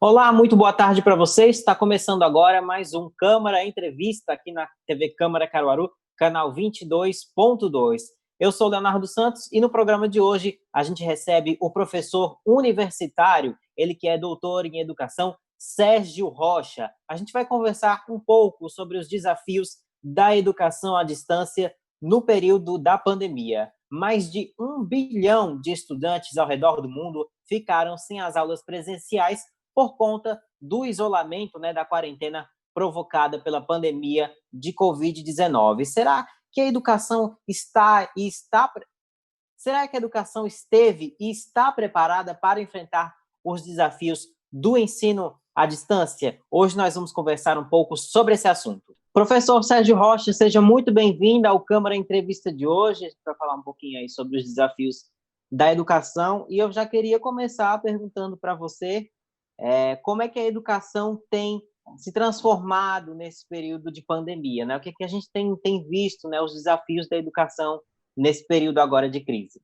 Olá, muito boa tarde para vocês. Está começando agora mais um Câmara Entrevista aqui na TV Câmara Caruaru, canal 22.2. Eu sou Leonardo Santos e no programa de hoje a gente recebe o professor universitário, ele que é doutor em educação, Sérgio Rocha. A gente vai conversar um pouco sobre os desafios da educação à distância no período da pandemia. Mais de 1 bilhão de estudantes ao redor do mundo ficaram sem as aulas presenciais por conta do isolamento, da quarentena provocada pela pandemia de Covid-19. Será que a educação será que a educação esteve e está preparada para enfrentar os desafios do ensino à distância? Hoje nós vamos conversar um pouco sobre esse assunto. Professor Sérgio Rocha, seja muito bem-vindo ao Câmara Entrevista de hoje, para falar um pouquinho aí sobre os desafios da educação. E eu já queria começar perguntando para você como é que a educação tem se transformado nesse período de pandemia, né? O que a gente tem visto, né, os desafios da educação nesse período agora de crise?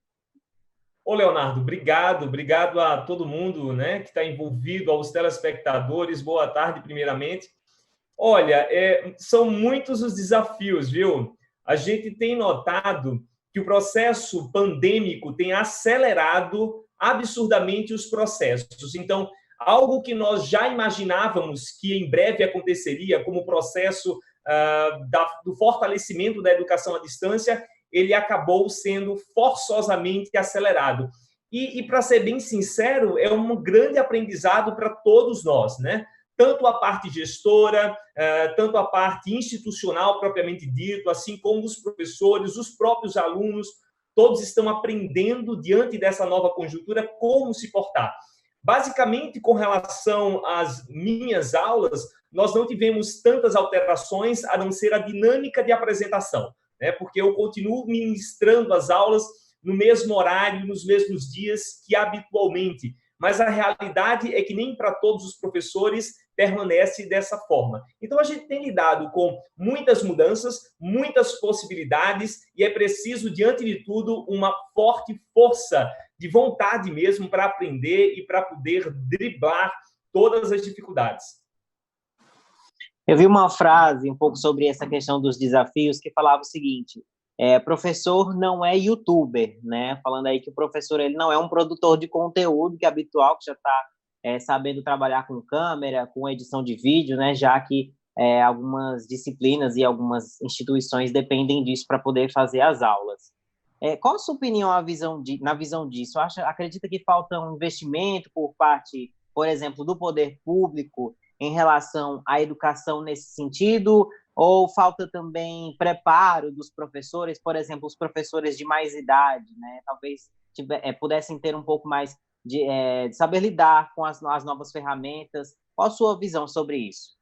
Ô, Leonardo, obrigado a todo mundo, né, que está envolvido, aos telespectadores, boa tarde, primeiramente. Olha, são muitos os desafios, viu? A gente tem notado que o processo pandêmico tem acelerado absurdamente os processos. Então, algo que nós já imaginávamos que em breve aconteceria, como o processo do fortalecimento da educação à distância, ele acabou sendo forçosamente acelerado. E para ser bem sincero, é um grande aprendizado para todos nós, né? Tanto a parte gestora, tanto a parte institucional propriamente dito, assim como os professores, os próprios alunos, todos estão aprendendo, diante dessa nova conjuntura, como se portar. Basicamente, com relação às minhas aulas, nós não tivemos tantas alterações, a não ser a dinâmica de apresentação, né? Porque eu continuo ministrando as aulas no mesmo horário, nos mesmos dias que habitualmente, mas a realidade é que nem para todos os professores permanece dessa forma. Então, a gente tem lidado com muitas mudanças, muitas possibilidades, e é preciso, diante de tudo, uma forte força de vontade mesmo para aprender e para poder driblar todas as dificuldades. Eu vi uma frase um pouco sobre essa questão dos desafios que falava o seguinte: professor não é youtuber, né? Falando aí que o professor ele não é um produtor de conteúdo que é habitual, que já está sabendo trabalhar com câmera, com edição de vídeo, né? Já que algumas disciplinas e algumas instituições dependem disso para poder fazer as aulas. Qual a sua opinião na visão disso? Acredita que falta um investimento por parte, por exemplo, do poder público em relação à educação nesse sentido? Ou falta também preparo dos professores, por exemplo, os professores de mais idade, né? Talvez pudessem ter um pouco mais de saber lidar com as novas ferramentas. Qual a sua visão sobre isso?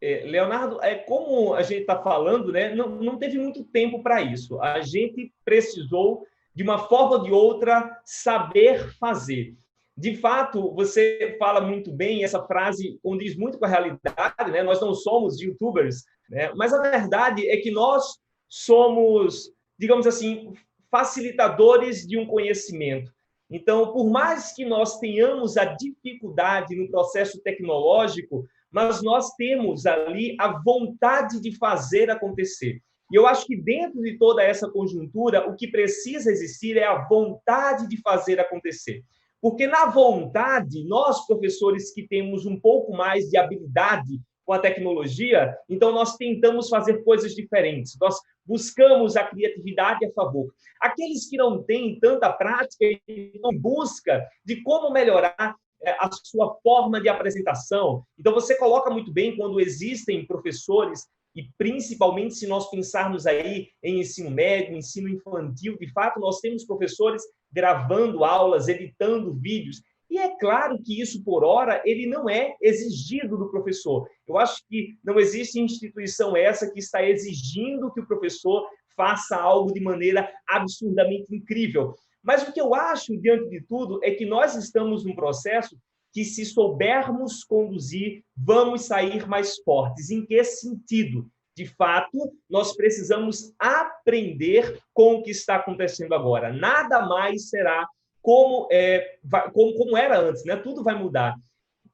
Leonardo, como a gente está falando, né, não teve muito tempo para isso. A gente precisou, de uma forma ou de outra, saber fazer. De fato, você fala muito bem, essa frase condiz muito com a realidade, né? Nós não somos youtubers, né? Mas a verdade é que nós somos, digamos assim, facilitadores de um conhecimento. Então, por mais que nós tenhamos a dificuldade no processo tecnológico, mas nós temos ali a vontade de fazer acontecer. E eu acho que dentro de toda essa conjuntura, o que precisa existir é a vontade de fazer acontecer. Porque na vontade, nós, professores que temos um pouco mais de habilidade com a tecnologia, então nós tentamos fazer coisas diferentes, nós buscamos a criatividade a favor. Aqueles que não têm tanta prática, estão em busca de como melhorar a sua forma de apresentação. Então, você coloca muito bem quando existem professores, e principalmente se nós pensarmos aí em ensino médio, ensino infantil, de fato, nós temos professores gravando aulas, editando vídeos, e é claro que isso, por hora, ele não é exigido do professor. Eu acho que não existe instituição essa que está exigindo que o professor faça algo de maneira absurdamente incrível. Mas o que eu acho, diante de tudo, é que nós estamos num processo que, se soubermos conduzir, vamos sair mais fortes. Em que sentido? De fato, nós precisamos aprender com o que está acontecendo agora. Nada mais será como era antes, né? Tudo vai mudar.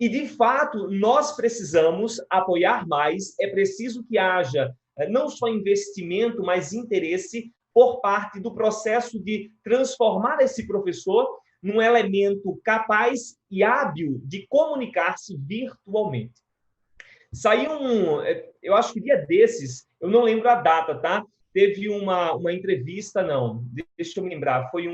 E, de fato, nós precisamos apoiar mais, é preciso que haja não só investimento, mas interesse por parte do processo de transformar esse professor num elemento capaz e hábil de comunicar-se virtualmente. Saiu eu acho que dia desses, eu não lembro a data, tá? Teve uma entrevista, não, deixa eu me lembrar, foi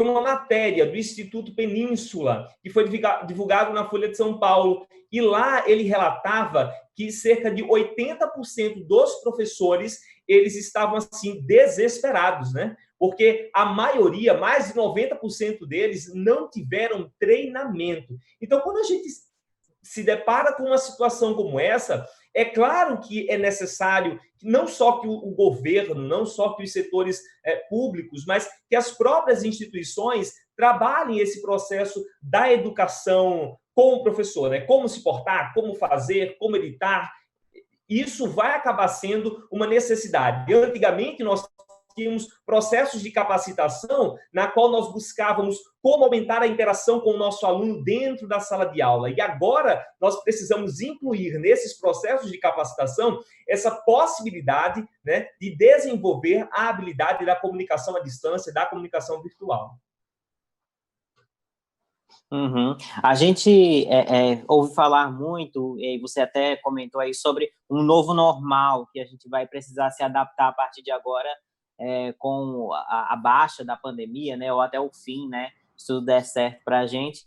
uma matéria do Instituto Península, que foi divulgado na Folha de São Paulo, e lá ele relatava que cerca de 80% dos professores, eles estavam, assim, desesperados, né? Porque a maioria, mais de 90% deles, não tiveram treinamento. Então, quando a gente se depara com uma situação como essa, é claro que é necessário não só que o governo, não só que os setores públicos, mas que as próprias instituições trabalhem esse processo da educação com o professor, né? Como se portar, como fazer, como editar. Isso vai acabar sendo uma necessidade. Antigamente, nós tínhamos processos de capacitação na qual nós buscávamos como aumentar a interação com o nosso aluno dentro da sala de aula. E agora nós precisamos incluir nesses processos de capacitação essa possibilidade, né, de desenvolver a habilidade da comunicação à distância, da comunicação virtual. Uhum. A gente ouve falar muito, e você até comentou aí, sobre um novo normal, que a gente vai precisar se adaptar a partir de agora, com a baixa da pandemia, né, ou até o fim, né, se tudo der certo para a gente.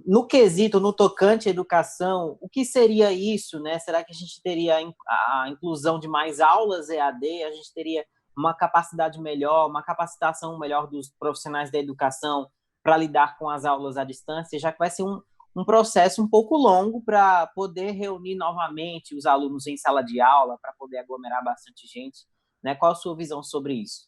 No quesito, no tocante à educação, o que seria isso, né? Será que a gente teria a inclusão de mais aulas EAD? A gente teria uma capacidade melhor, uma capacitação melhor dos profissionais da educação para lidar com as aulas à distância, já que vai ser um processo um pouco longo para poder reunir novamente os alunos em sala de aula, para poder aglomerar bastante gente, né? Qual a sua visão sobre isso?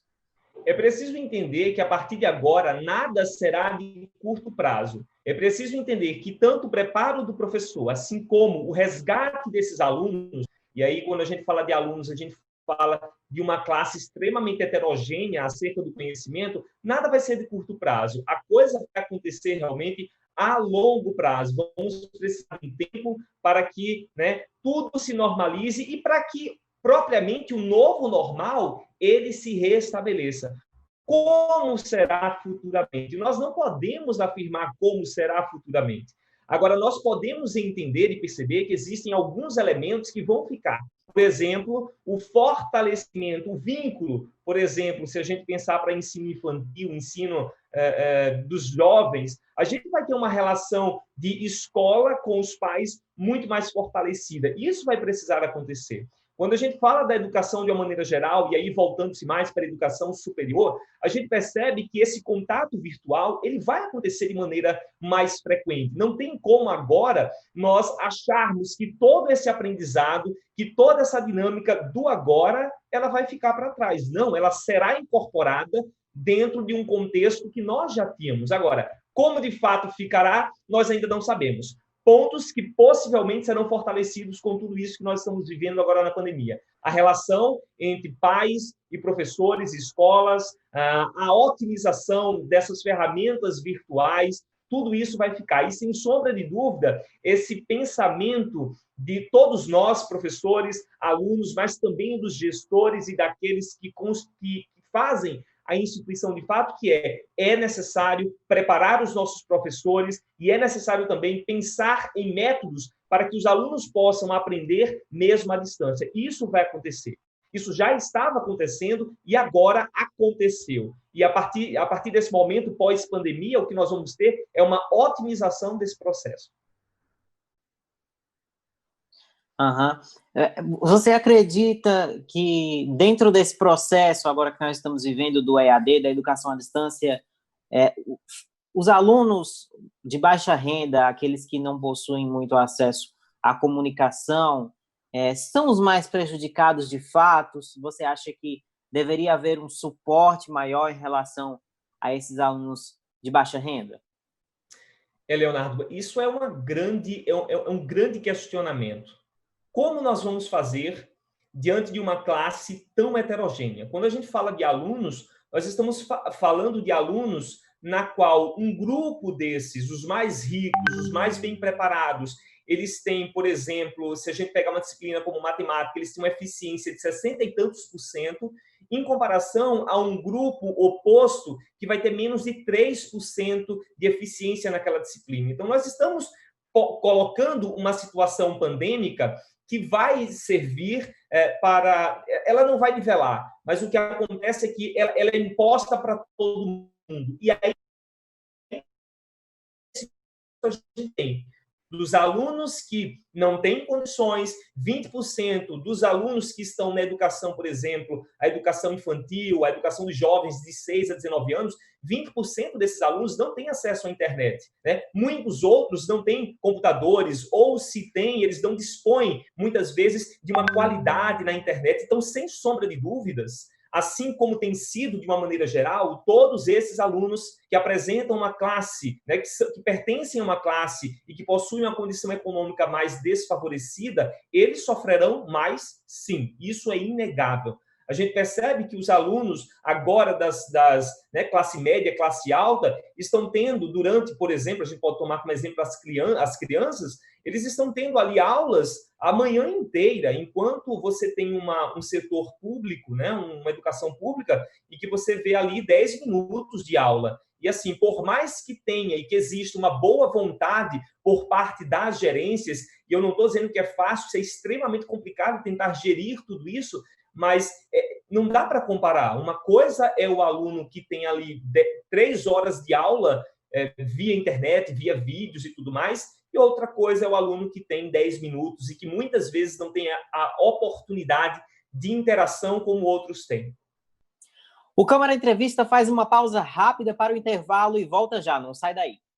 É preciso entender que, a partir de agora, nada será de curto prazo. É preciso entender que tanto o preparo do professor, assim como o resgate desses alunos, e aí, quando a gente fala de alunos, a gente fala de uma classe extremamente heterogênea acerca do conhecimento, nada vai ser de curto prazo. A coisa vai acontecer realmente a longo prazo. Vamos precisar de tempo para que, né, tudo se normalize e para que, propriamente, o novo normal ele se restabeleça. Como será futuramente? Nós não podemos afirmar como será futuramente. Agora, nós podemos entender e perceber que existem alguns elementos que vão ficar. Por exemplo, o fortalecimento, o vínculo, por exemplo, se a gente pensar para ensino infantil, ensino dos jovens, a gente vai ter uma relação de escola com os pais muito mais fortalecida. Isso vai precisar acontecer. Quando a gente fala da educação de uma maneira geral, e aí voltando-se mais para a educação superior, a gente percebe que esse contato virtual ele vai acontecer de maneira mais frequente. Não tem como agora nós acharmos que todo esse aprendizado, que toda essa dinâmica do agora, ela vai ficar para trás. Não, ela será incorporada dentro de um contexto que nós já tínhamos. Agora, como de fato ficará, nós ainda não sabemos. Pontos que possivelmente serão fortalecidos com tudo isso que nós estamos vivendo agora na pandemia. A relação entre pais e professores, escolas, a otimização dessas ferramentas virtuais, tudo isso vai ficar. E, sem sombra de dúvida, esse pensamento de todos nós, professores, alunos, mas também dos gestores e daqueles que fazem a instituição de fato, que é necessário preparar os nossos professores e é necessário também pensar em métodos para que os alunos possam aprender mesmo à distância. Isso vai acontecer. Isso já estava acontecendo e agora aconteceu. E a partir desse momento, pós-pandemia, o que nós vamos ter é uma otimização desse processo. Uhum. Você acredita que dentro desse processo, agora que nós estamos vivendo do EAD, da educação à distância, os alunos de baixa renda, aqueles que não possuem muito acesso à comunicação, são os mais prejudicados de fato? Você acha que deveria haver um suporte maior em relação a esses alunos de baixa renda? Leonardo, isso é um grande questionamento. Como nós vamos fazer diante de uma classe tão heterogênea? Quando a gente fala de alunos, nós estamos falando de alunos na qual um grupo desses, os mais ricos, os mais bem preparados, eles têm, por exemplo, se a gente pegar uma disciplina como matemática, eles têm uma eficiência de 60 e tantos por cento, em comparação a um grupo oposto que vai ter menos de 3% de eficiência naquela disciplina. Então, nós estamos colocando uma situação pandêmica que vai servir para... Ela não vai nivelar, mas o que acontece é que ela é imposta para todo mundo. E aí a gente tem dos alunos que não têm condições, 20% dos alunos que estão na educação, por exemplo, a educação infantil, a educação dos jovens de 6 a 19 anos, 20% desses alunos não têm acesso à internet, né? Muitos outros não têm computadores, ou se têm, eles não dispõem, muitas vezes, de uma qualidade na internet. Então, sem sombra de dúvidas, assim como tem sido, de uma maneira geral, todos esses alunos que apresentam uma classe, né, que pertencem a uma classe e que possuem uma condição econômica mais desfavorecida, eles sofrerão mais, sim. Isso é inegável. A gente percebe que os alunos agora né, classe média, classe alta, estão tendo durante, por exemplo, a gente pode tomar como exemplo as crianças, eles estão tendo ali aulas a manhã inteira, enquanto você tem um setor público, né, uma educação pública, e que você vê ali 10 minutos de aula. E assim, por mais que tenha e que exista uma boa vontade por parte das gerências, e eu não estou dizendo que é fácil, isso é extremamente complicado tentar gerir tudo isso, mas não dá para comparar. Uma coisa é o aluno que tem ali 3 horas de aula via internet, via vídeos e tudo mais, e outra coisa é o aluno que tem 10 minutos e que muitas vezes não tem a oportunidade de interação como outros têm. O Câmara Entrevista faz uma pausa rápida para o intervalo e volta já, não sai daí.